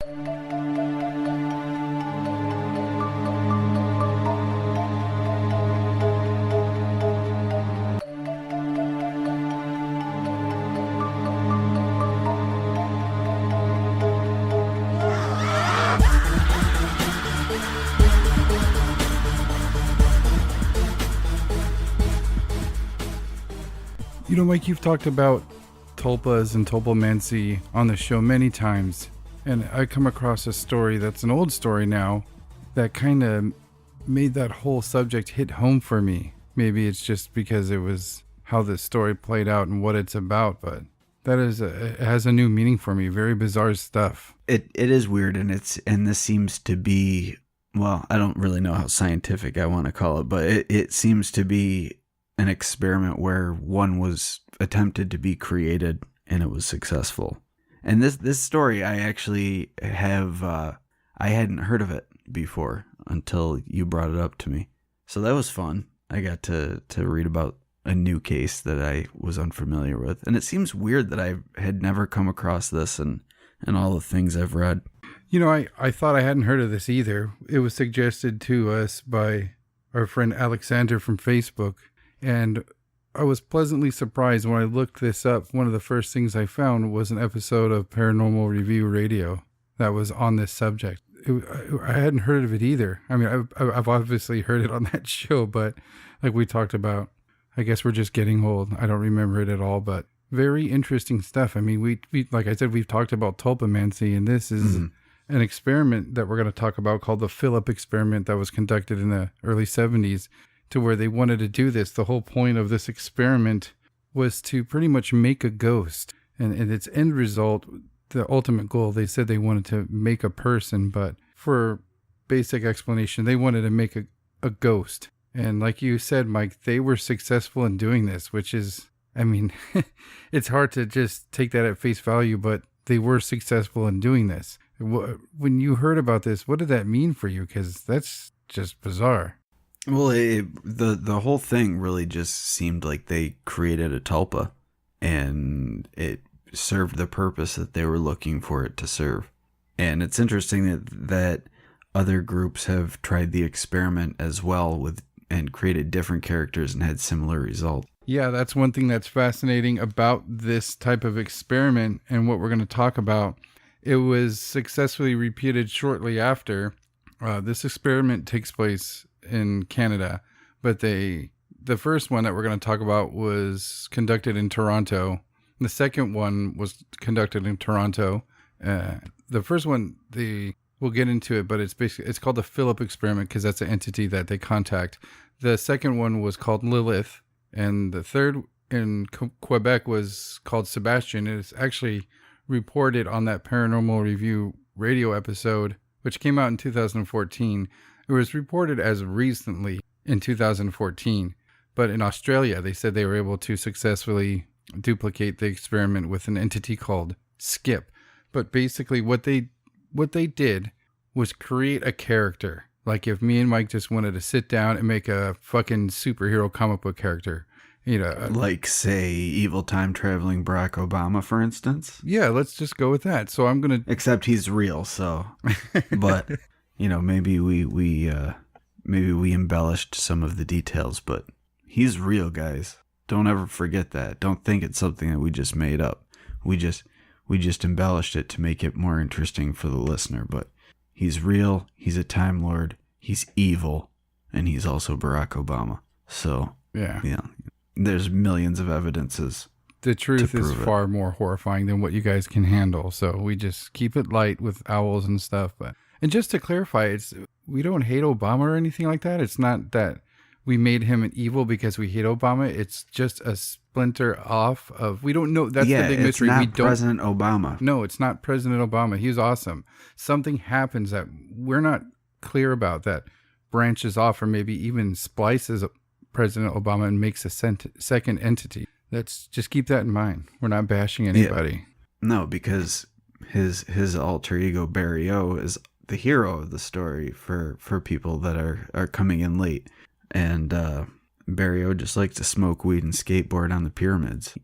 You know, Mike, you've talked about tulpas and tulpomancy on the show many times, and I come across a story that's an old story now that kind of made that whole subject hit home for me. Maybe it's just because it was how the story played out and what it's about, but that is it has a new meaning for me. Very bizarre stuff. It is weird, and this seems to be, well, I don't really know how scientific I want to call it, but it seems to be an experiment where one was attempted to be created and it was successful. And this story, I actually have, I hadn't heard of it before until you brought it up to me. So that was fun. I got to read about a new case that I was unfamiliar with. And it seems weird that I had never come across this and all the things I've read. You know, I thought I hadn't heard of this either. It was suggested to us by our friend Alexander from Facebook. And I was pleasantly surprised when I looked this up. One of the first things I found was an episode of Paranormal Review Radio that was on this subject. I hadn't heard of it either. I mean, I've obviously heard it on that show, but like we talked about, I guess we're just getting old. I don't remember it at all, but very interesting stuff. I mean, we like I said, we've talked about tulpomancy, and this is an experiment that we're going to talk about called the Philip experiment that was conducted in the early 70s. To where they wanted to do this. The whole point of this experiment was to pretty much make a ghost. And its end result, the ultimate goal, they said they wanted to make a person, but for basic explanation, they wanted to make a ghost. And like you said, Mike, they were successful in doing this, which is, I mean, it's hard to just take that at face value, but they were successful in doing this. When you heard about this, what did that mean for you? Because that's just bizarre. Well, the whole thing really just seemed like they created a tulpa, and it served the purpose that they were looking for it to serve. And it's interesting that other groups have tried the experiment as well and created different characters and had similar results. Yeah, that's one thing that's fascinating about this type of experiment and what we're going to talk about. It was successfully repeated shortly after. This experiment takes place in Canada, but the first one that we're going to talk about was conducted in Toronto. The second one was conducted in Toronto. The first one, we'll get into it, but it's called the Philip experiment because that's the entity that they contact. The second one was called Lilith, and the third in Quebec was called Sebastian. It's actually reported on that Paranormal Review radio episode, which came out in 2014. It was reported as recently in 2014, but in Australia, they said they were able to successfully duplicate the experiment with an entity called Skip. But basically what they did was create a character. Like if me and Mike just wanted to sit down and make a fucking superhero comic book character, you know. Like, say, evil time traveling Barack Obama, for instance? Yeah, let's just go with that. So I'm going to... Except he's real, so... But... You know, maybe we embellished some of the details, but he's real, guys. Don't ever forget that. Don't think it's something that we just made up. We just embellished it to make it more interesting for the listener, but he's real, he's a Time Lord, he's evil, and he's also Barack Obama. So, yeah, there's millions of evidences. The truth is far more horrifying than what you guys can handle, so we just keep it light with owls and stuff, but... And just to clarify, we don't hate Obama or anything like that. It's not that we made him an evil because we hate Obama. It's just a splinter off of, we don't know. That's the big mystery. It's not President Obama. No, it's not President Obama. He's awesome. Something happens that we're not clear about that branches off or maybe even splices President Obama and makes a second entity. Let's just keep that in mind. We're not bashing anybody. Yeah. No, because his alter ego, Barry O, is the hero of the story for people that are coming in late. And Barry O just likes to smoke weed and skateboard on the pyramids.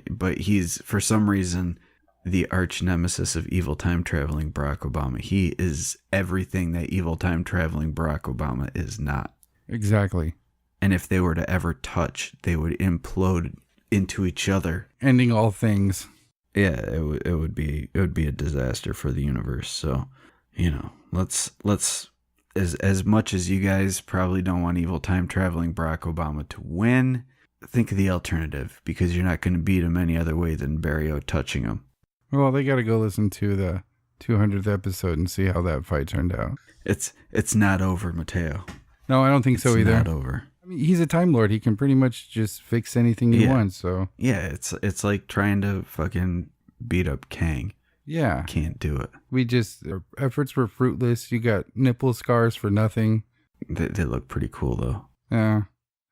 But he's, for some reason, the arch nemesis of evil time traveling Barack Obama. He is everything that evil time traveling Barack Obama is not. Exactly. And if they were to ever touch, they would implode into each other, ending all things. Yeah, it would be a disaster for the universe. So, let's as much as you guys probably don't want evil time traveling Barack Obama to win, think of the alternative, because you're not going to beat him any other way than Barrio touching him. Well, they got to go listen to the 200th episode and see how that fight turned out. It's not over, Mateo. No, I don't think so either. It's not over. I mean, he's a Time Lord. He can pretty much just fix anything he wants. So yeah, it's like trying to fucking beat up Kang. Yeah, can't do it. Our efforts were fruitless. You got nipple scars for nothing. They look pretty cool though. Yeah.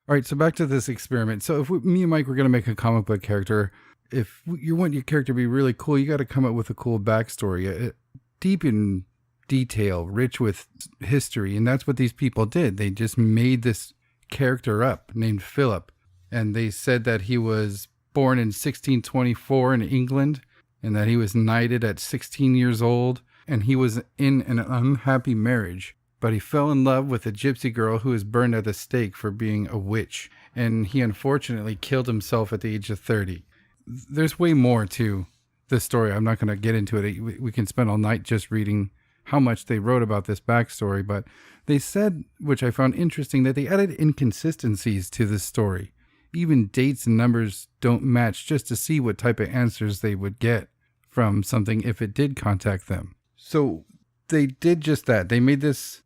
All right, so back to this experiment. So if me and Mike were going to make a comic book character, if you want your character to be really cool, you got to come up with a cool backstory, deep in detail, rich with history. And that's what these people did. They just made this character up named Philip. And they said that he was born in 1624 in England and that he was knighted at 16 years old. And he was in an unhappy marriage. But he fell in love with a gypsy girl who was burned at the stake for being a witch. And he unfortunately killed himself at the age of 30. There's way more to this story. I'm not going to get into it. We can spend all night just reading how much they wrote about this backstory. But they said, which I found interesting, that they added inconsistencies to this story. Even dates and numbers don't match, just to see what type of answers they would get from something if it did contact them. So they did just that. They made this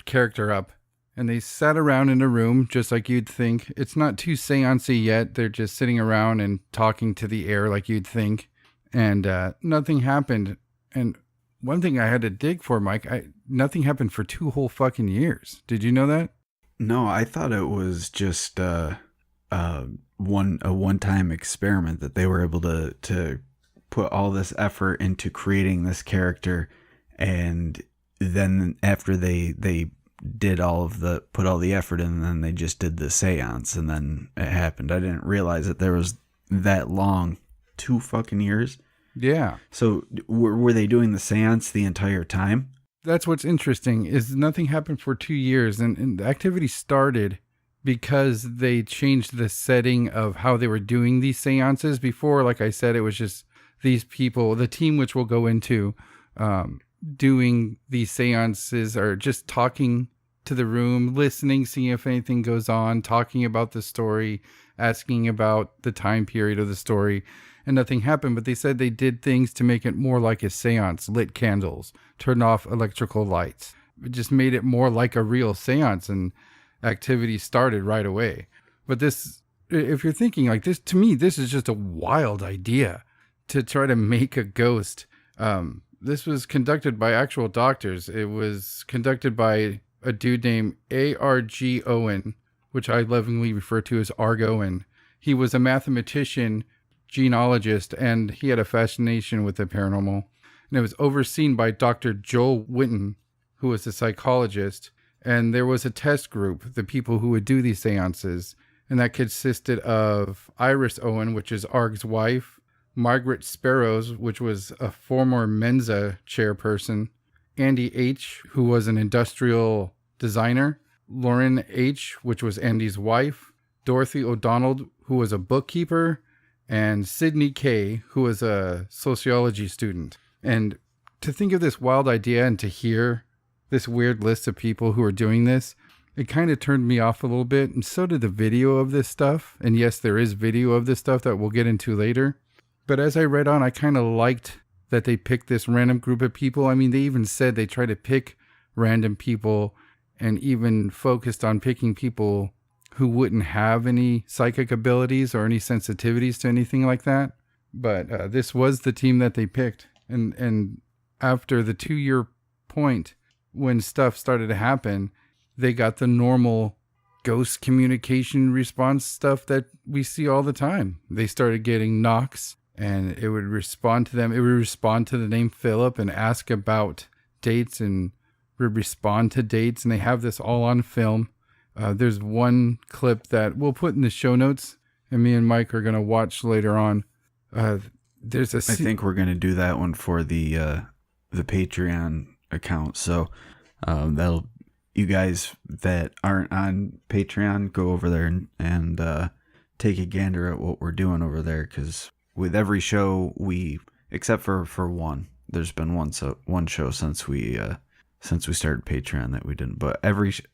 character up, and they sat around in a room just like you'd think. It's not too seance-y yet. They're just sitting around and talking to the air like you'd think, and nothing happened. And one thing I had to dig for, Mike, nothing happened for 2 whole fucking years. Did you know that? No, I thought it was just a one-time experiment that they were able to put all this effort into creating this character, and then after they did put all the effort in, and then they just did the seance, and then it happened. I didn't realize that there was that long, 2 fucking years. Yeah. So were they doing the seance the entire time? That's what's interesting, is nothing happened for 2 years, and the activity started because they changed the setting of how they were doing these seances. Before, like I said, it was just these people, the team which we'll go into, doing these seances, are just talking to the room, listening, seeing if anything goes on, talking about the story, asking about the time period of the story, and nothing happened. But they said they did things to make it more like a seance, lit candles, turned off electrical lights. It just made it more like a real seance, and activity started right away. But this, if you're thinking like this, to me, this is just a wild idea to try to make a ghost. This was conducted by actual doctors. It was conducted by a dude named A.R.G. Owen, which I lovingly refer to as Argoen. He was a mathematician, genealogist, and he had a fascination with the paranormal. And it was overseen by Dr. Joel Winton, who was a psychologist. And there was a test group, the people who would do these seances, and that consisted of Iris Owen, which is Arg's wife, Margaret Sparrows, which was a former Mensa chairperson, Andy H., who was an industrial designer, Lauren H., which was Andy's wife, Dorothy O'Donnell, who was a bookkeeper, and Sydney K., who was a sociology student. And to think of this wild idea and to hear this weird list of people who are doing this, it kind of turned me off a little bit. And so did the video of this stuff. And yes, there is video of this stuff that we'll get into later. But as I read on, I kind of liked that they picked this random group of people. I mean, they even said they try to pick random people, and even focused on picking people who wouldn't have any psychic abilities or any sensitivities to anything like that. But this was the team that they picked. And after the 2-year point, when stuff started to happen, they got the normal ghost communication response stuff that we see all the time. They started getting knocks, and it would respond to them. It would respond to the name Philip and ask about dates, and would respond to dates. And they have this all on film. There's one clip that we'll put in the show notes, and me and Mike are going to watch later on. There's a I think we're gonna do that one for the Patreon account. So that'll, you guys that aren't on Patreon, go over there and take a gander at what we're doing over there. Because with every show except for one, there's been one show since we started Patreon that we didn't. But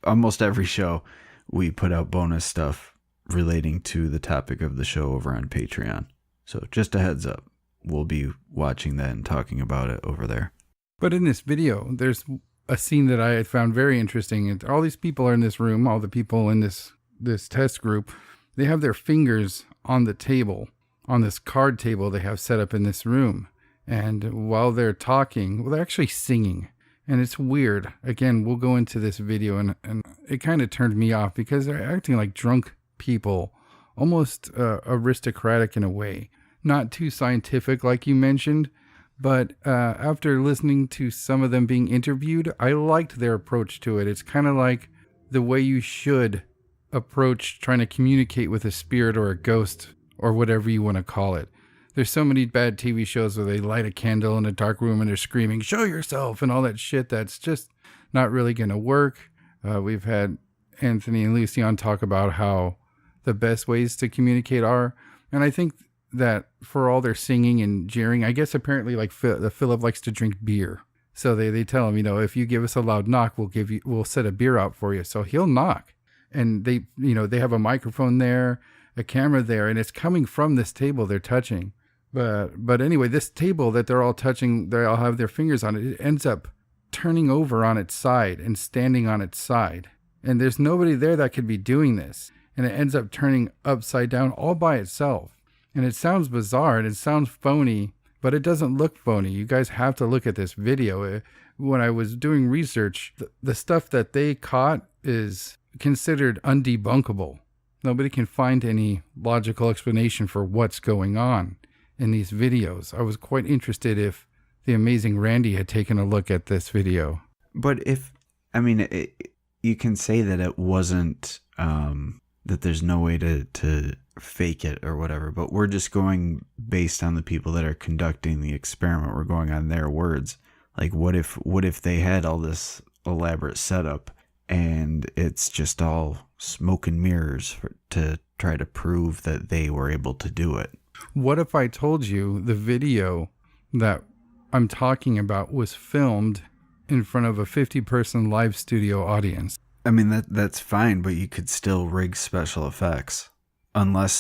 almost every show we put out bonus stuff relating to the topic of the show over on Patreon. So just a heads up, we'll be watching that and talking about it over there. But in this video, there's a scene that I had found very interesting. And all these people are in this room, all the people in this test group, they have their fingers on the table, on this card table they have set up in this room. And while they're talking, well, they're actually singing. And it's weird. Again, we'll go into this video, and it kind of turned me off because they're acting like drunk people, almost aristocratic in a way. Not too scientific like you mentioned, but after listening to some of them being interviewed, I liked their approach to it. It's kind of like the way you should approach trying to communicate with a spirit or a ghost or whatever you want to call it. There's so many bad TV shows where they light a candle in a dark room and they're screaming, "Show yourself," and all that shit. That's just not really going to work. We've had Anthony and Lucy on talk about how the best ways to communicate are, and I think that for all their singing and jeering, I guess apparently like Philip likes to drink beer. So they tell him, if you give us a loud knock, we'll set a beer out for you. So he'll knock, and they have a microphone there, a camera there, and it's coming from this table they're touching. But anyway, this table that they're all touching, they all have their fingers on it. It ends up turning over on its side and standing on its side. And there's nobody there that could be doing this. And it ends up turning upside down all by itself. And it sounds bizarre and it sounds phony, but it doesn't look phony. You guys have to look at this video. When I was doing research, the stuff that they caught is considered undebunkable. Nobody can find any logical explanation for what's going on in these videos. I was quite interested if the amazing Randy had taken a look at this video. But you can say that it wasn't, that there's no way to fake it or whatever, but we're just going based on the people that are conducting the experiment. We're going on their words. Like, what if they had all this elaborate setup and it's just all smoke and mirrors to try to prove that they were able to do it? What if I told you the video that I'm talking about was filmed in front of a 50-person live studio audience? I mean, that's fine, but you could still rig special effects unless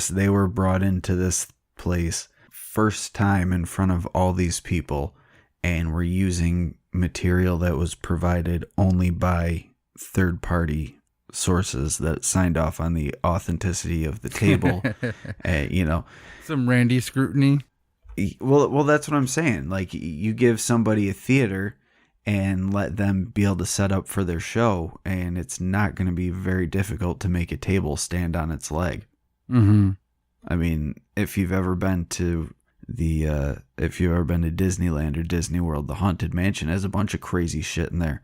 they were brought into this place first time in front of all these people and were using material that was provided only by third-party sources that signed off on the authenticity of the table. Some Randy scrutiny. Well, that's what I'm saying. Like, you give somebody a theater and let them be able to set up for their show, and it's not going to be very difficult to make a table stand on its leg. Mm-hmm. I mean, if you've ever been to Disneyland or Disney World, the Haunted Mansion has a bunch of crazy shit in there.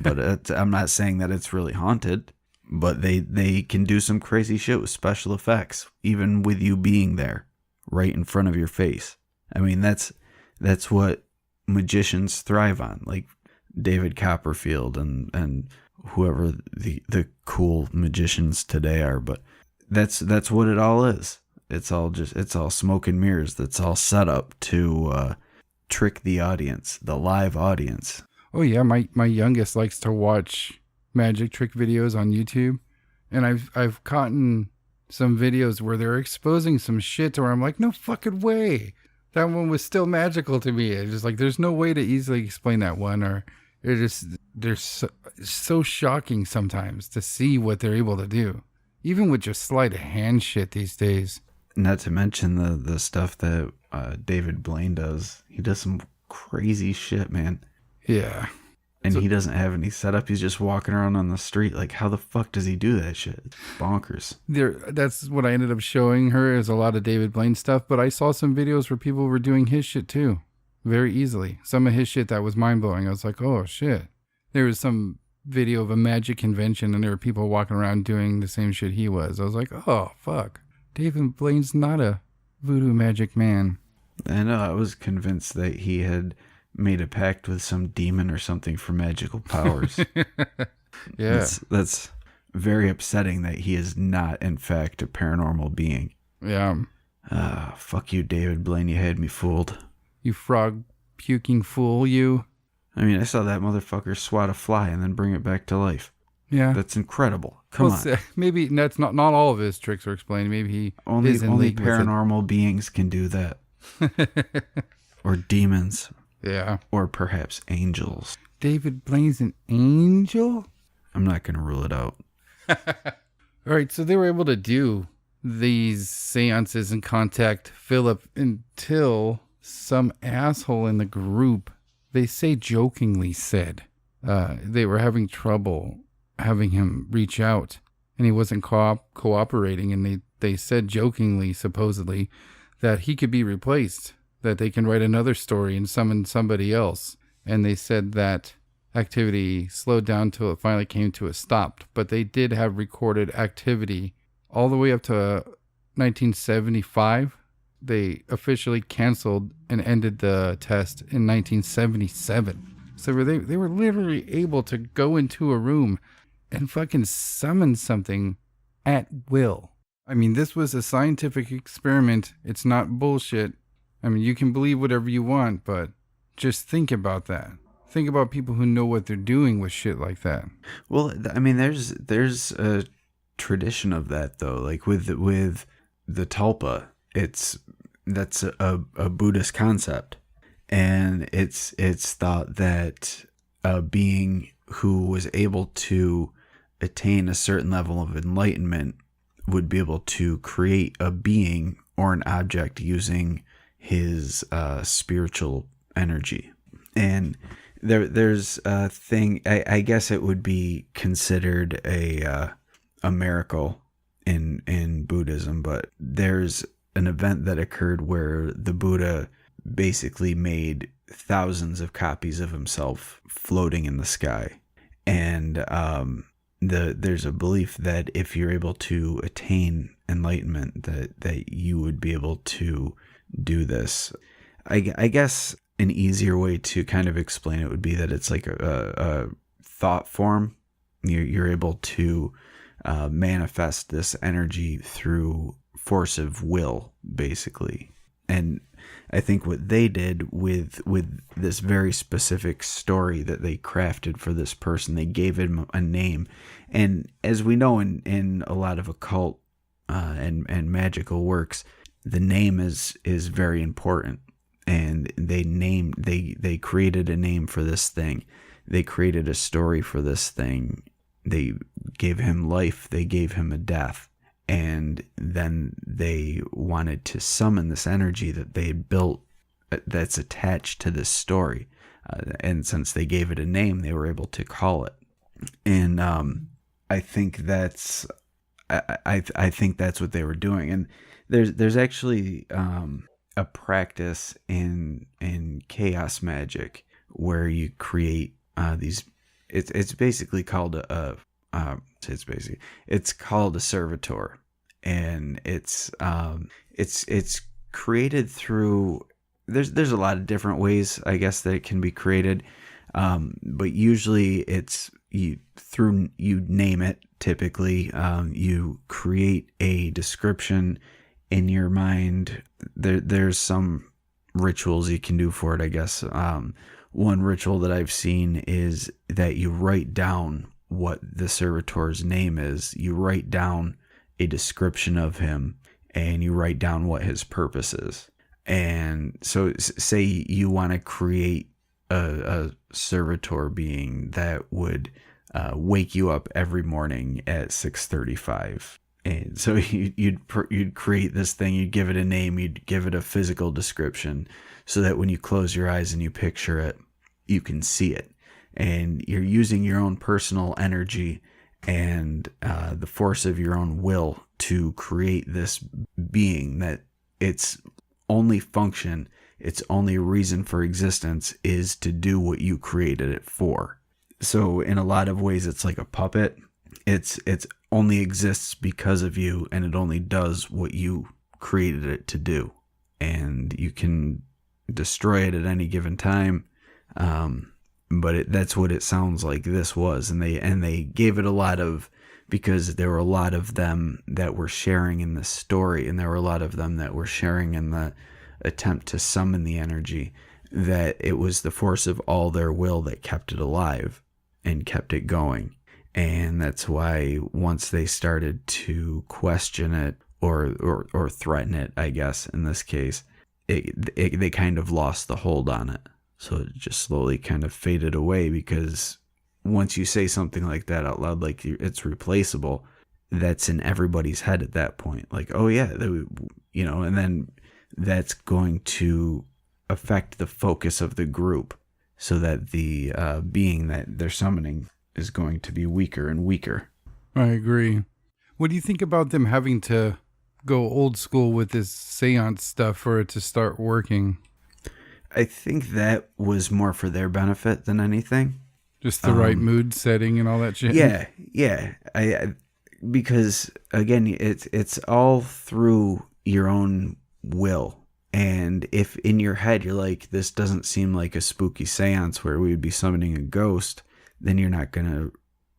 But I'm not saying that it's really haunted, but they can do some crazy shit with special effects, even with you being there right in front of your face. I mean, that's what magicians thrive on, like David Copperfield and whoever the cool magicians today are. But that's what it all is. It's all smoke and mirrors. That's all set up to trick the audience, the live audience. Oh yeah, my youngest likes to watch magic trick videos on YouTube, and I've caught in some videos where they're exposing some shit where I'm like, no fucking way. That one was still magical to me. It's just like, there's no way to easily explain that one, or they're so shocking sometimes to see what they're able to do, even with just sleight of hand shit these days. Not to mention the stuff that David Blaine does. He does some crazy shit, man. Yeah. And he doesn't have any setup. He's just walking around on the street. Like, how the fuck does he do that shit? It's bonkers. That's what I ended up showing her, is a lot of David Blaine stuff. But I saw some videos where people were doing his shit too, very easily. Some of his shit that was mind blowing. I was like, oh shit. There was some video of a magic convention, and there were people walking around doing the same shit he was. I was like, oh fuck. David Blaine's not a Voodoo magic man. I know, I was convinced that he had made a pact with some demon or something for magical powers. Yeah. That's very upsetting that he is not, in fact, a paranormal being. Yeah. Fuck you, David Blaine. You had me fooled. You frog puking fool, you. I mean, I saw that motherfucker swat a fly and then bring it back to life. Yeah. That's incredible. Come on. Maybe that's not all of his tricks are explained. Maybe he Only is in league with it. paranormal beings can do that. Or demons. Yeah. Or perhaps angels. David Blaine's an angel? I'm not going to rule it out. All right, so they were able to do these seances and contact Philip until some asshole in the group, they say jokingly said, they were having trouble having him reach out, and he wasn't cooperating, and they said jokingly, supposedly, that he could be replaced, that they can write another story and summon somebody else. And they said that activity slowed down till it finally came to a stop. But they did have recorded activity all the way up to 1975. They officially canceled and ended the test in 1977. So they were literally able to go into a room and fucking summon something at will. I mean, this was a scientific experiment. It's not bullshit. I mean, you can believe whatever you want, but just think about that. Think about people who know what they're doing with shit like that. Well, I mean, there's a tradition of that though. Like with the Tulpa, that's a Buddhist concept, and it's thought that a being who was able to attain a certain level of enlightenment would be able to create a being or an object using his spiritual energy. And there's a thing, I guess it would be considered a miracle in Buddhism, but there's an event that occurred where the Buddha basically made thousands of copies of himself floating in the sky. And there's a belief that if you're able to attain enlightenment, that you would be able to do this. I guess an easier way to kind of explain it would be that it's like a thought form. You're able to manifest this energy through force of will, basically. And I think what they did with this very specific story that they crafted for this person, they gave him a name. And as we know in a lot of occult and magical works, the name is very important. And they created a name for this thing. They created a story for this thing. They gave him life. They gave him a death. And then they wanted to summon this energy that they had built that's attached to this story. And since they gave it a name, they were able to call it. And I think that's I think that's what they were doing. And there's actually a practice in chaos magic where you create these. It's basically called it's called a servitor, and it's created through. There's a lot of different ways, I guess, that it can be created, but usually it's you name it. Typically, you create a description in your mind. There's some rituals you can do for it, I guess. One ritual that I've seen is that you write down what the servitor's name is. You write down a description of him, and you write down what his purpose is. And so say you want to create a servitor being that would wake you up every morning at 6:35. And so you'd create this thing, you'd give it a name, you'd give it a physical description, so that when you close your eyes and you picture it, you can see it. And you're using your own personal energy and the force of your own will to create this being that its only function, its only reason for existence is to do what you created it for. So in a lot of ways, it's like a puppet. It's only exists because of you, and it only does what you created it to do, and you can destroy it at any given time. But that's what it sounds like this was, and they gave it a lot of, because there were a lot of them that were sharing in the story, and there were a lot of them that were sharing in the attempt to summon the energy, that it was the force of all their will that kept it alive and kept it going. And that's why once they started to question it or threaten it, I guess in this case, they kind of lost the hold on it. So it just slowly kind of faded away, because once you say something like that out loud, like it's replaceable, that's in everybody's head at that point. Like, oh yeah, and then that's going to affect the focus of the group, so that the being that they're summoning is going to be weaker and weaker. I agree. What do you think about them having to go old school with this seance stuff for it to start working? I think that was more for their benefit than anything. Just the right mood setting and all that shit. Yeah. I because again, it's all through your own will. And if in your head you're like, this doesn't seem like a spooky seance where we would be summoning a ghost, then you're not gonna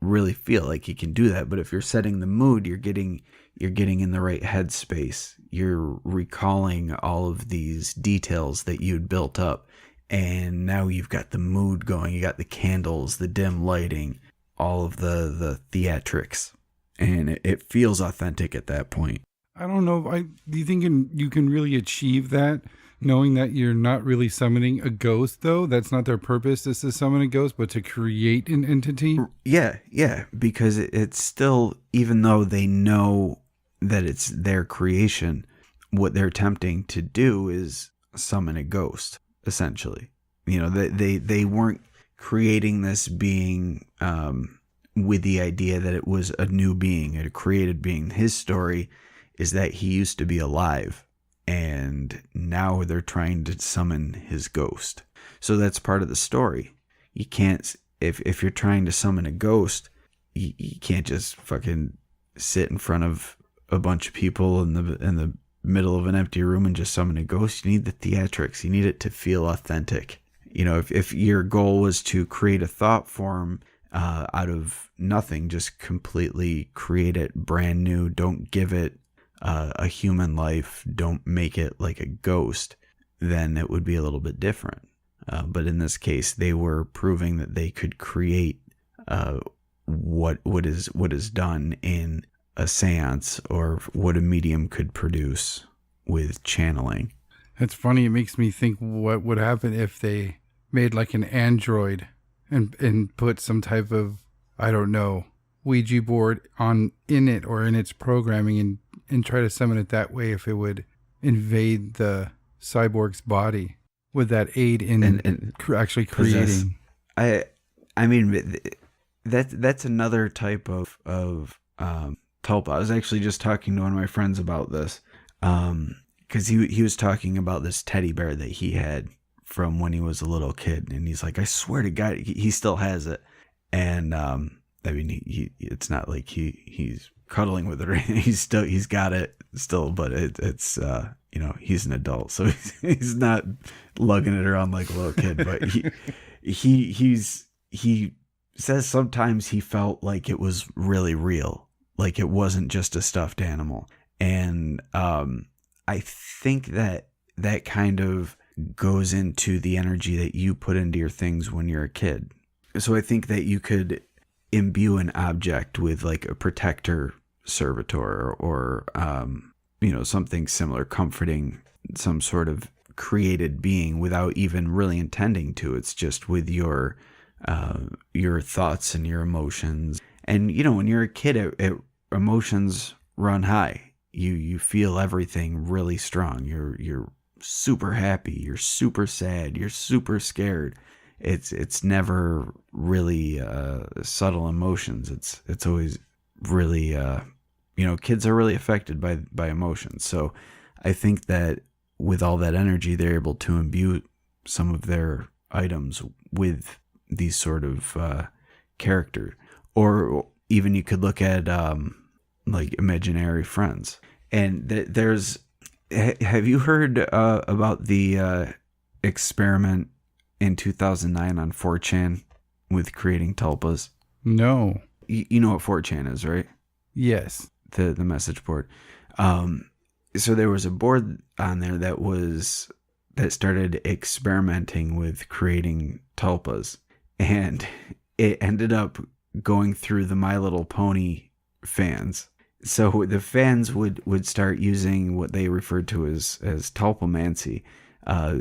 really feel like you can do that. But if you're setting the mood, you're getting in the right headspace. You're recalling all of these details that you'd built up, and now you've got the mood going. You got the candles, the dim lighting, all of the theatrics, and it feels authentic at that point. I don't know. Do you think you can really achieve that, knowing that you're not really summoning a ghost, though? That's not their purpose, is to summon a ghost, but to create an entity? Yeah, because it's still, even though they know that it's their creation, what they're attempting to do is summon a ghost, essentially. They weren't creating this being with the idea that it was a new being, a created being. His story is that he used to be alive, and now they're trying to summon his ghost. So that's part of the story. You can't, if you're trying to summon a ghost, you can't just fucking sit in front of a bunch of people in the middle of an empty room and just summon a ghost. You need the theatrics. You need it to feel authentic. If your goal was to create a thought form out of nothing, just completely create it brand new, don't give it a human life, don't make it like a ghost, then it would be a little bit different. But in this case, they were proving that they could create what is done in a seance, or what a medium could produce with channeling. It's funny. It makes me think what would happen if they made like an android and put some type of, I don't know, Ouija board in it or in its programming, and try to summon it that way. If it would invade the cyborg's body, would that aid in actually creating? I mean, that's another type of tulpa. I was actually just talking to one of my friends about this, because he was talking about this teddy bear that he had from when he was a little kid, and he's like, I swear to God, he still has it. And I mean, he it's not like he's cuddling with it, or he's got it still, but it's he's an adult, so he's not lugging it around like a little kid. But he says sometimes he felt like it was really real, like it wasn't just a stuffed animal. And I think that kind of goes into the energy that you put into your things when you're a kid. So I think that you could imbue an object with like a protector servitor, or something similar, comforting some sort of created being without even really intending to. It's just with your thoughts and your emotions. And when you're a kid, emotions run high. You feel everything really strong. You're super happy, you're super sad, you're super scared. It's never really subtle emotions. It's always really kids are really affected by emotions. So I think that with all that energy, they're able to imbue some of their items with these sort of character. Or even you could look at like imaginary friends. And there's Have you heard about the experiment in 2009 on 4chan with creating tulpas? No. You know what 4chan is, right? Yes. The message board. So there was a board on there that started experimenting with creating tulpas, and it ended up going through the My Little Pony fans. So the fans would start using what they referred to as tulpamancy.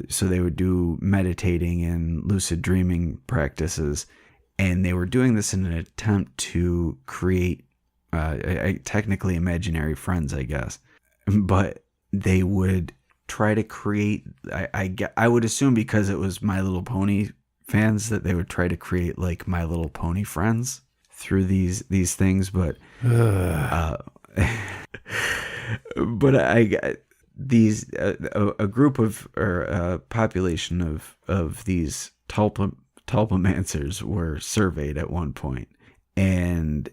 So they would do meditating and lucid dreaming practices, and they were doing this in an attempt to create technically imaginary friends, I guess. But they would try to create, I would assume because it was My Little Pony fans, that they would try to create like My Little Pony friends through these things. But but these a group of, or a population of these tulpamancers were surveyed at one point, and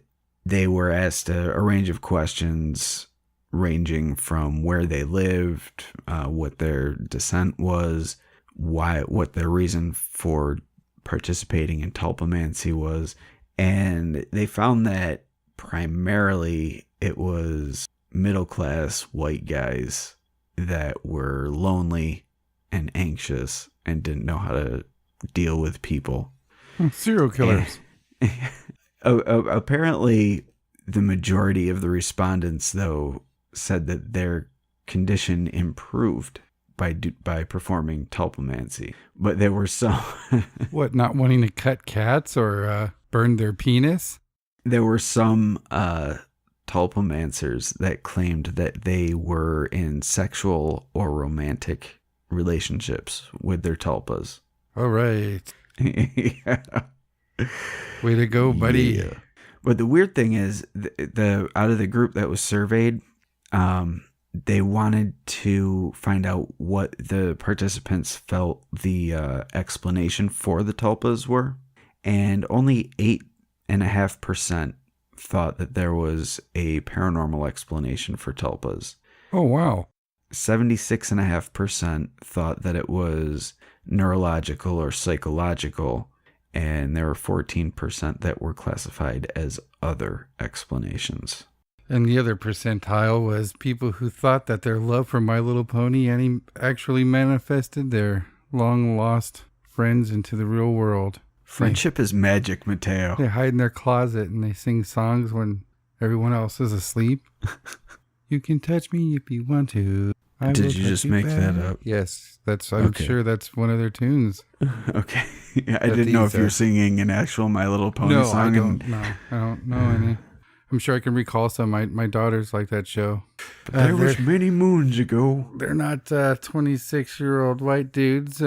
they were asked a range of questions ranging from where they lived, what their descent was, what their reason for participating in tulpamancy was, and they found that primarily it was middle-class white guys that were lonely and anxious and didn't know how to deal with people. Serial killers. Apparently, the majority of the respondents, though, said that their condition improved by performing tulpamancy. But there were some... What, not wanting to cut cats or burn their penis? There were some tulpamancers that claimed that they were in sexual or romantic relationships with their tulpas. All right. Yeah. Way to go, buddy. Yeah. But the weird thing is, the out of the group that was surveyed, they wanted to find out what the participants felt the explanation for the tulpas were, and only 8.5% thought that there was a paranormal explanation for tulpas. Oh, wow. 76.5% thought that it was neurological or psychological, and there were 14% that were classified as other explanations. And the other percentile was people who thought that their love for My Little Pony actually manifested their long-lost friends into the real world. Friendship is magic, Mateo. They hide in their closet and they sing songs when everyone else is asleep. You can touch me if you want to. Did you just make that up? Yes, I'm sure that's one of their tunes. Okay. Yeah, I didn't know if you were singing an actual My Little Pony song. I don't know any. I'm sure I can recall some. My daughters like that show. But there was many moons ago. They're not 26-year-old white dudes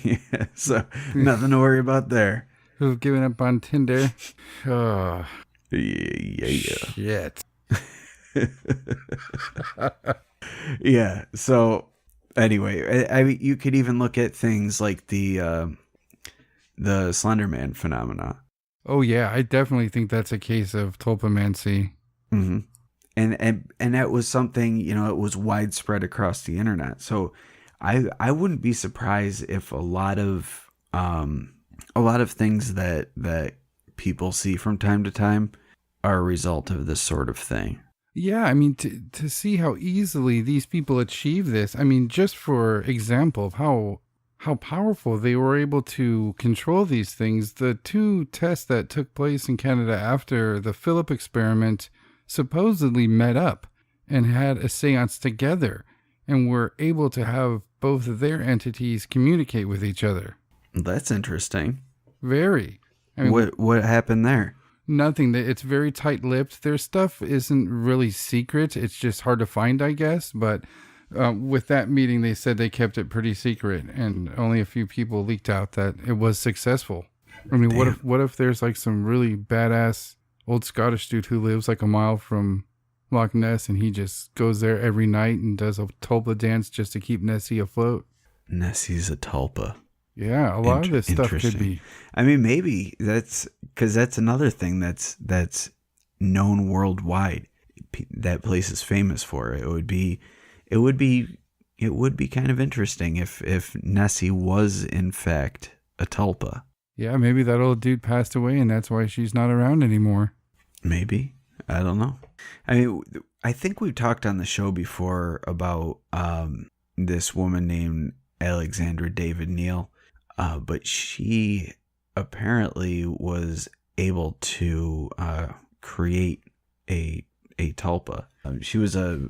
Yeah, so nothing to worry about there. who've given up on Tinder. Oh, Yeah. shit. Yeah. So anyway, I mean, you could even look at things like the Slender Man phenomena. Oh yeah, I definitely think that's a case of tulpamancy. Mm-hmm. And that was something, it was widespread across the internet. So I wouldn't be surprised if a lot of things that people see from time to time are a result of this sort of thing. Yeah, I mean, to see how easily these people achieve this, I mean, just for example of how powerful they were able to control these things, the two tests that took place in Canada after the Philip experiment supposedly met up and had a seance together and were able to have both of their entities communicate with each other. That's interesting. Very. I mean, What happened there? Nothing. It's very tight-lipped. Their stuff isn't really secret. It's just hard to find, I guess. But with that meeting, they said they kept it pretty secret, and only a few people leaked out that it was successful. I mean, what if there's like some really badass old Scottish dude who lives like a mile from Loch Ness, and he just goes there every night and does a tulpa dance just to keep Nessie afloat? Nessie's a tulpa. Yeah, a lot of this stuff could be. I mean, maybe that's because that's another thing that's known worldwide. That place is famous for it. It it would be kind of interesting if Nessie was in fact a tulpa. Yeah, maybe that old dude passed away and that's why she's not around anymore. Maybe. I don't know. I mean, I think we've talked on the show before about this woman named Alexandra David Neal, but she apparently was able to create a tulpa. She was a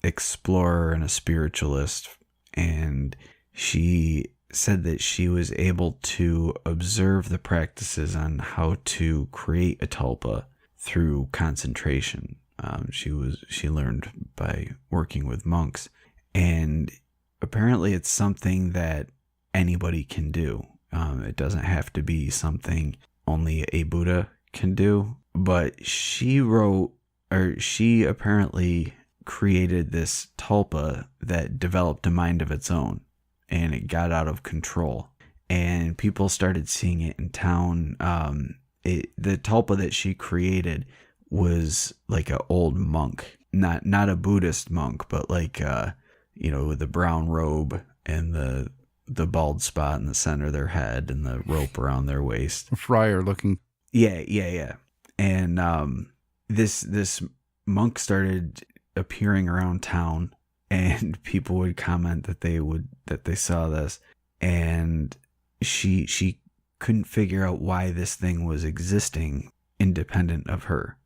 explorer and a spiritualist, and she said that she was able to observe the practices on how to create a tulpa through concentration. She learned by working with monks, and apparently it's something that anybody can do. It doesn't have to be something only a Buddha can do, but she apparently created this tulpa that developed a mind of its own, and it got out of control, and people started seeing it in town. The tulpa that she created was like an old monk, not a Buddhist monk, but like with the brown robe and the bald spot in the center of their head and the rope around their waist. A friar looking. Yeah. And this monk started appearing around town, and people would comment that they saw this, and she couldn't figure out why this thing was existing independent of her.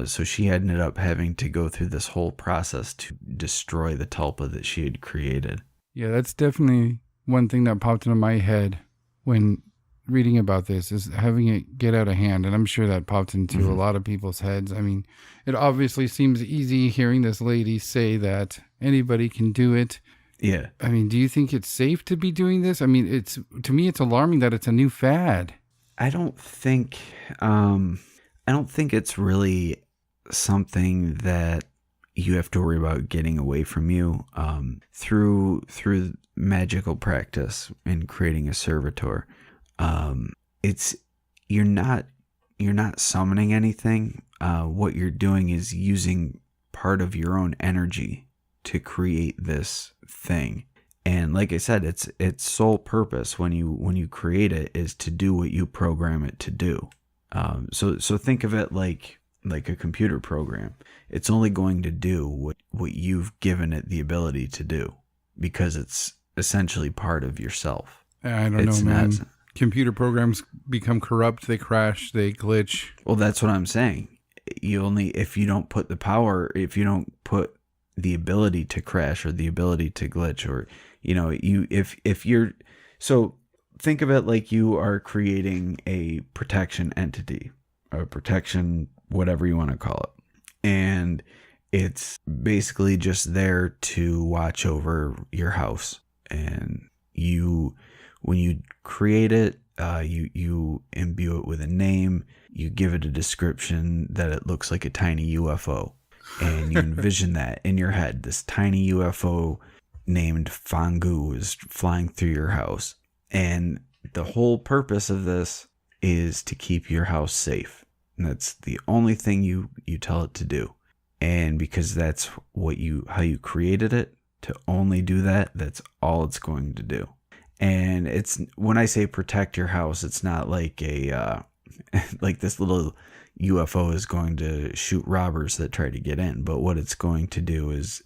So she ended up having to go through this whole process to destroy the tulpa that she had created. Yeah, that's definitely one thing that popped into my head when reading about this, is having it get out of hand. And I'm sure that popped into a lot of people's heads. I mean, it obviously seems easy hearing this lady say that anybody can do it. Yeah. I mean, do you think it's safe to be doing this? I mean, to me, it's alarming that it's a new fad. I don't think it's really something that you have to worry about getting away from you through magical practice and creating a servitor. You're not summoning anything. What you're doing is using part of your own energy to create this thing. And like I said, its sole purpose when you create it is to do what you program it to do. So think of it like a computer program. It's only going to do what you've given it the ability to do, because it's essentially part of yourself. I don't know, man. Computer programs become corrupt. They crash. They glitch. Well, that's what I'm saying. If you don't put the ability to crash or the ability to glitch, or so think of it like you are creating a protection entity, or protection, whatever you want to call it. And it's basically just there to watch over your house. And when you create it, you imbue it with a name, you give it a description that it looks like a tiny UFO. And you envision that in your head, this tiny UFO named Fangu is flying through your house. And the whole purpose of this is to keep your house safe. And that's the only thing you tell it to do. And because that's how you created it to only do that, that's all it's going to do. And when I say protect your house, it's not like like this little UFO is going to shoot robbers that try to get in. But what it's going to do is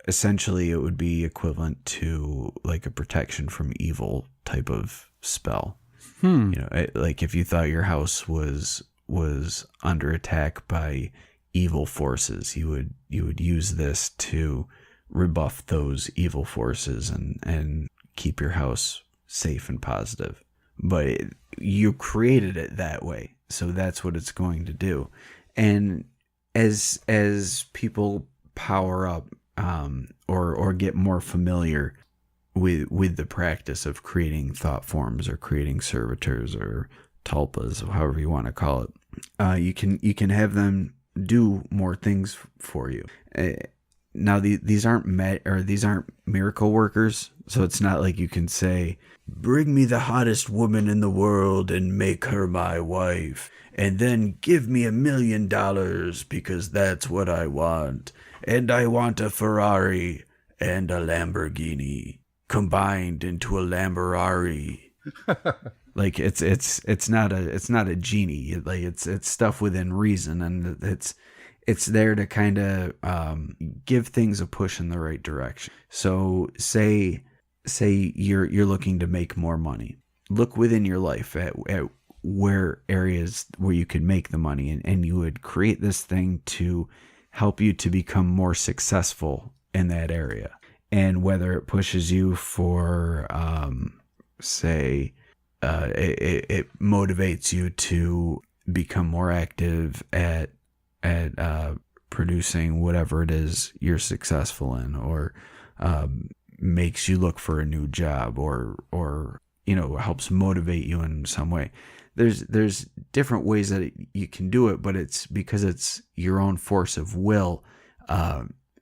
essentially it would be equivalent to like a protection from evil type of spell. Like if you thought your house was under attack by evil forces, you would use this to rebuff those evil forces and keep your house safe and positive. But you created it that way, so that's what it's going to do. And as people power up or get more familiar with the practice of creating thought forms or creating servitors or tulpas, or however you want to call it, you can have them do more things for you. Now these aren't miracle workers, so it's not like you can say, "Bring me the hottest woman in the world and make her my wife, and then give me $1 million because that's what I want, And I want a Ferrari and a Lamborghini combined into a Lamborghini. Like it's not a genie. Like it's stuff within reason, and it's there to kind of give things a push in the right direction. So say you're looking to make more money. Look within your life at where areas where you could make the money, and you would create this thing to help you to become more successful in that area. And whether it pushes you for say it motivates you to become more active at producing whatever it is you're successful in, or makes you look for a new job, or helps motivate you in some way. There's different ways that you can do it, but it's because it's your own force of will.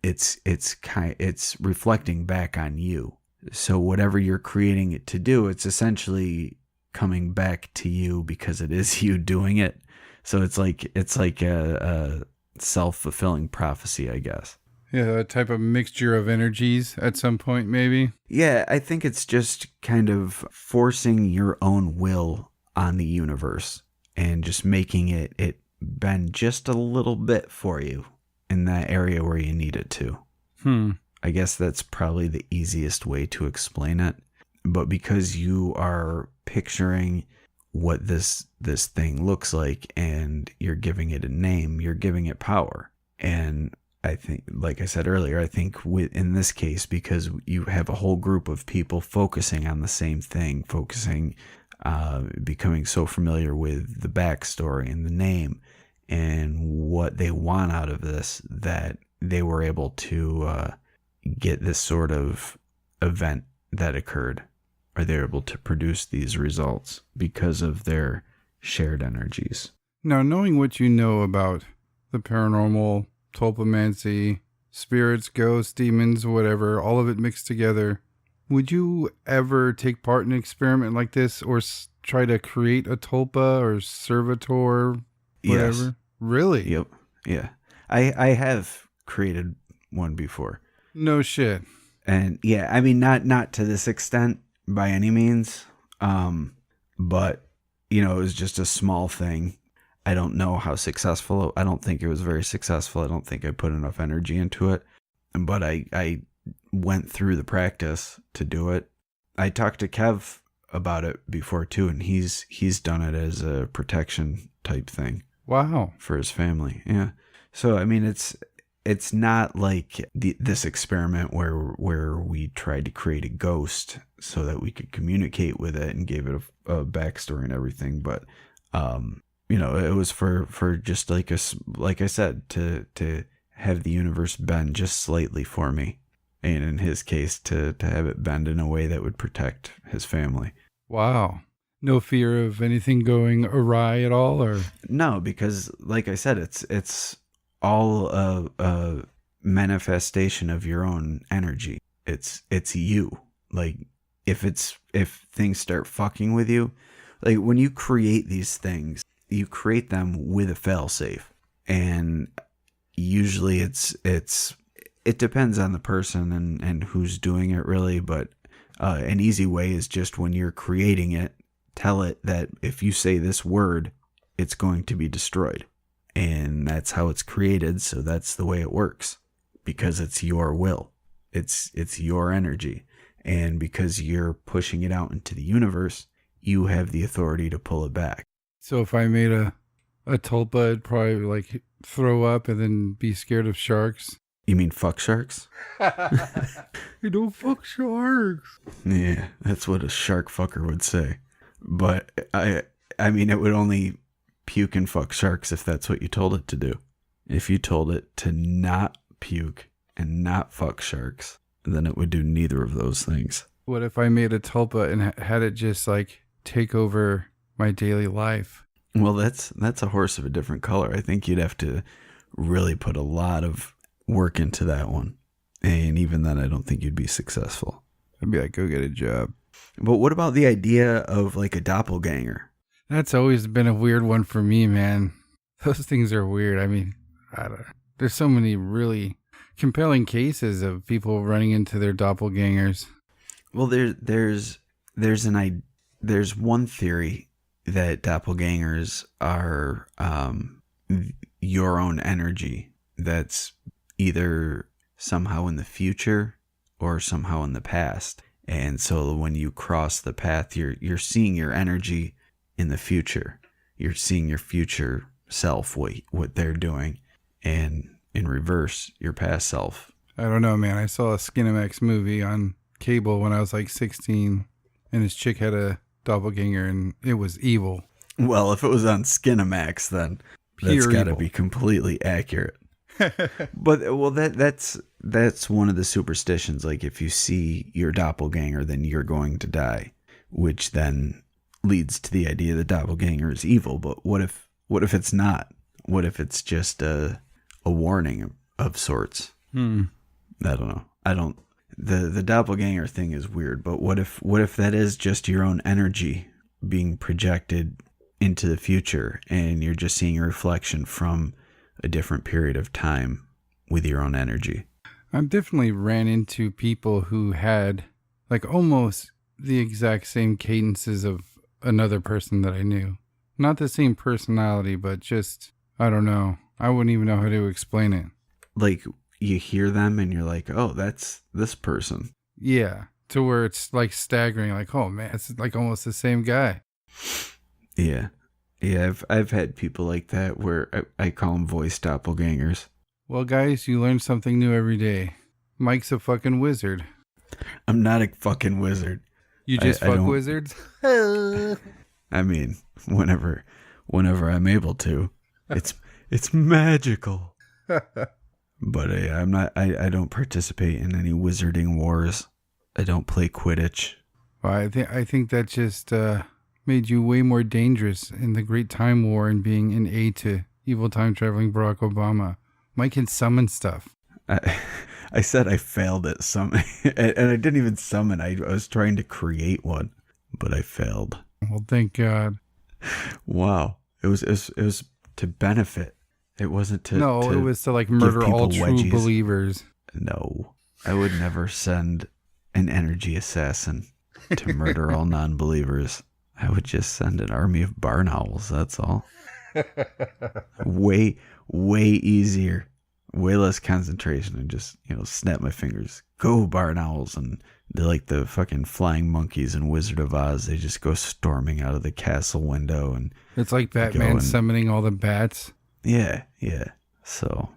It's reflecting back on you. So whatever you're creating it to do, it's essentially coming back to you because it is you doing it. So it's like a self-fulfilling prophecy, I guess. Yeah, a type of mixture of energies at some point, maybe. Yeah, I think it's just kind of forcing your own will on the universe and just making it bend just a little bit for you in that area where you need it to. I guess that's probably the easiest way to explain it. But because you are picturing what this thing looks like and you're giving it a name, you're giving it power. And I think, like I said earlier, I think in this case, because you have a whole group of people focusing on the same thing, becoming so familiar with the backstory and the name and what they want out of this, that they were able to get this sort of event that occurred, or they're able to produce these results because of their shared energies. Now, knowing what you know about the paranormal, tulpomancy, spirits, ghosts, demons, whatever, all of it mixed together, would you ever take part in an experiment like this, or try to create a tulpa or servitor, whatever? Yes. Really? Yep. Yeah. I have created one before. No shit. And yeah, I mean, not to this extent by any means. But it was just a small thing. I don't know how successful. I don't think it was very successful. I don't think I put enough energy into it. But I went through the practice to do it. I talked to Kev about it before too, and he's done it as a protection type thing. Wow. For his family. Yeah. So I mean, it's not like this experiment where we tried to create a ghost so that we could communicate with it and gave it a backstory and everything. But, it was for just like I said, to have the universe bend just slightly for me. And in his case, to have it bend in a way that would protect his family. Wow. No fear of anything going awry at all, or? No, because like I said, it's all a manifestation of your own energy. It's you. Like if things start fucking with you, like when you create these things, you create them with a failsafe, and usually it depends on the person and who's doing it really. But an easy way is just when you're creating it, tell it that if you say this word, it's going to be destroyed. And that's how it's created. So that's the way it works, because it's your will. It's your energy. And because you're pushing it out into the universe, you have the authority to pull it back. So if I made a tulpa, it'd probably like throw up and then be scared of sharks. You mean fuck sharks? You don't fuck sharks. Yeah, that's what a shark fucker would say. But I mean, it would only puke and fuck sharks if that's what you told it to do. If you told it to not puke and not fuck sharks, then it would do neither of those things. What if I made a tulpa and had it just like take over my daily life? Well, that's a horse of a different color. I think you'd have to really put a lot of work into that one. And even then, I don't think you'd be successful. I'd be like, go get a job. But what about the idea of like a doppelganger? That's always been a weird one for me, man. Those things are weird. I mean, I don't know. There's so many really compelling cases of people running into their doppelgangers. Well, there's one theory that doppelgangers are your own energy that's either somehow in the future or somehow in the past. And so when you cross the path, you're seeing your energy in the future. You're seeing your future self, what they're doing, and in reverse, your past self. I don't know, man. I saw a Skinamax movie on cable when I was like 16, and this chick had a doppelganger, and it was evil. Well, if it was on Skinamax, then that's got to evil. be completely accurate. But well, that's one of the superstitions. Like, if you see your doppelganger, then you're going to die, which then leads to the idea the doppelganger is evil. But what if it's not? What if it's just a warning of sorts? I don't know. The doppelganger thing is weird, but what if that is just your own energy being projected into the future, and you're just seeing a reflection from a different period of time with your own energy? I've definitely ran into people who had like almost the exact same cadences of another person that I knew. Not the same personality, but just, I don't know. I wouldn't even know how to explain it. Like, you hear them and you're like, oh, that's this person. Yeah, to where it's like staggering, like, oh man, it's like almost the same guy. Yeah. I've had people like that where I call them voice doppelgangers. Well, guys, you learn something new every day. Mike's a fucking wizard. I'm not a fucking wizard. You just I fuck don't- wizards? I mean, whenever I'm able to, it's magical. But I'm not. I don't participate in any wizarding wars. I don't play Quidditch. Well, I think that just made you way more dangerous in the Great Time War and being an aide to evil time traveling Barack Obama. Mike can summon stuff. I said I failed at summon, and I didn't even summon. I was trying to create one, but I failed. Well, thank God. Wow, it was to benefit. It wasn't to. No, to it was to like murder all people true wedgies. believers. No, I would never send an energy assassin to murder all non-believers. I would just send an army of barn owls. That's all. Way easier, way less concentration, and just snap my fingers. Go barn owls, and they're like the fucking flying monkeys in Wizard of Oz. They just go storming out of the castle window, and It's like Batman and- summoning all the bats. yeah. So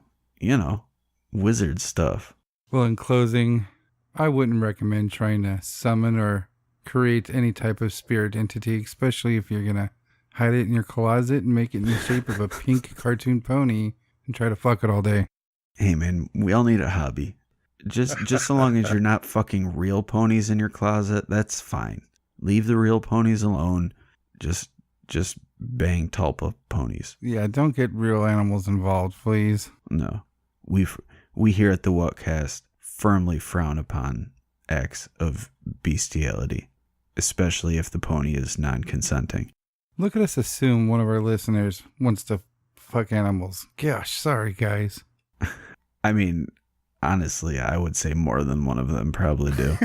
wizard stuff. Well, in closing, I wouldn't recommend trying to summon or create any type of spirit entity, especially if you're going to hide it in your closet and make it in the shape of a pink cartoon pony and try to fuck it all day. Hey man, we all need a hobby. Just so long as you're not fucking real ponies in your closet, that's fine. Leave the real ponies alone. Just bang Tulpa ponies. Yeah, don't get real animals involved, please. No. We here at the Whatcast firmly frown upon acts of bestiality, especially if the pony is non-consenting. Look at us assume one of our listeners wants to fuck animals. Gosh, sorry, guys. I mean, honestly, I would say more than one of them probably do.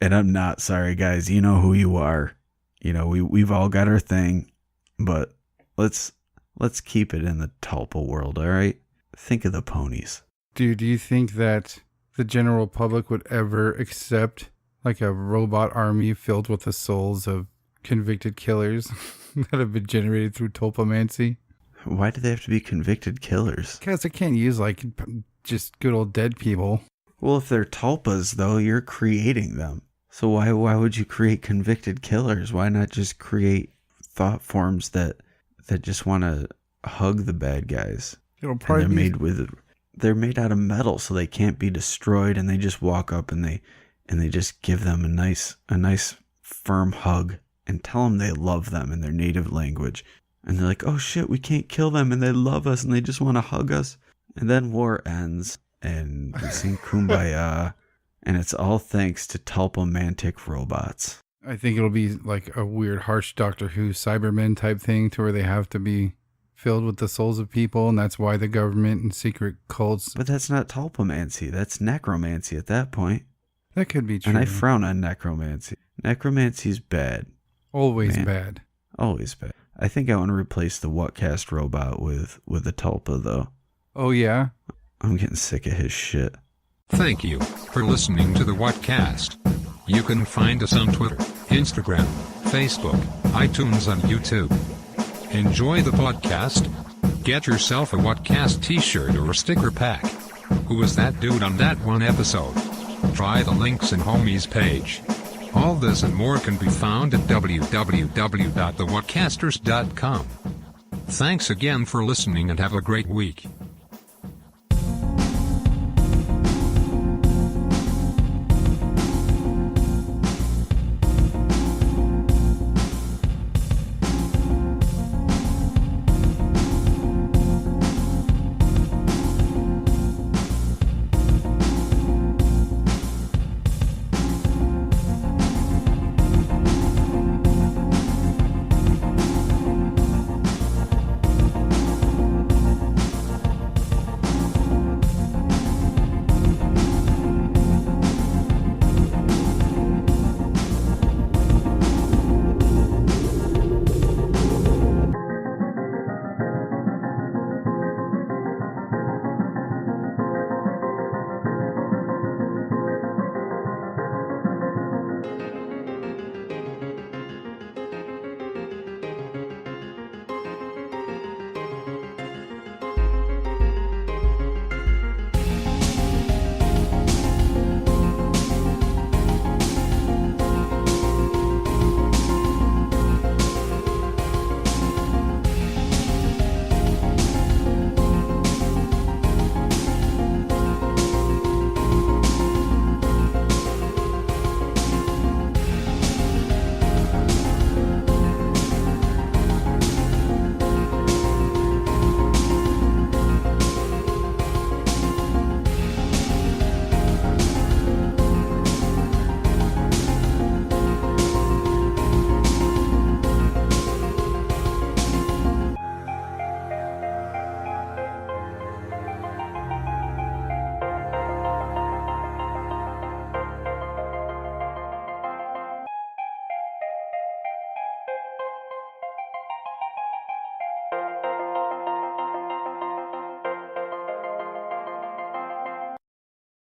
And I'm not sorry, guys. You know who you are. We've all got our thing, but let's keep it in the Tulpa world, all right? Think of the ponies. Dude, do you think that the general public would ever accept like a robot army filled with the souls of convicted killers that have been generated through tulpomancy? Why do they have to be convicted killers? Because they can't use like just good old dead people. Well, if they're tulpas, though, you're creating them. So why would you create convicted killers? Why not just create thought forms that just want to hug the bad guys? It'll And probably they're made out of metal, so they can't be destroyed, and they just walk up and they just give them a nice firm hug and tell them they love them in their native language. And they're like, oh shit, we can't kill them, and they love us, and they just want to hug us. And then war ends, and we sing Kumbaya, and it's all thanks to tulpomantic robots. I think it'll be like a weird, harsh Doctor Who Cybermen type thing to where they have to be filled with the souls of people, and that's why the government and secret cults. But that's not tulpomancy. That's necromancy at that point. That could be true. And I frown on necromancy. Necromancy's bad. Always Man. bad. Always bad. I think I want to replace the Whatcast robot with a tulpa, though. Oh, yeah? I'm getting sick of his shit. Thank you for listening to the Whatcast. You can find us on Twitter, Instagram, Facebook, iTunes, and YouTube. Enjoy the podcast. Get yourself a Whatcast t-shirt or a sticker pack. Who was that dude on that one episode? Try the links in Homie's page. All this and more can be found at www.thewhatcasters.com. Thanks again for listening and have a great week.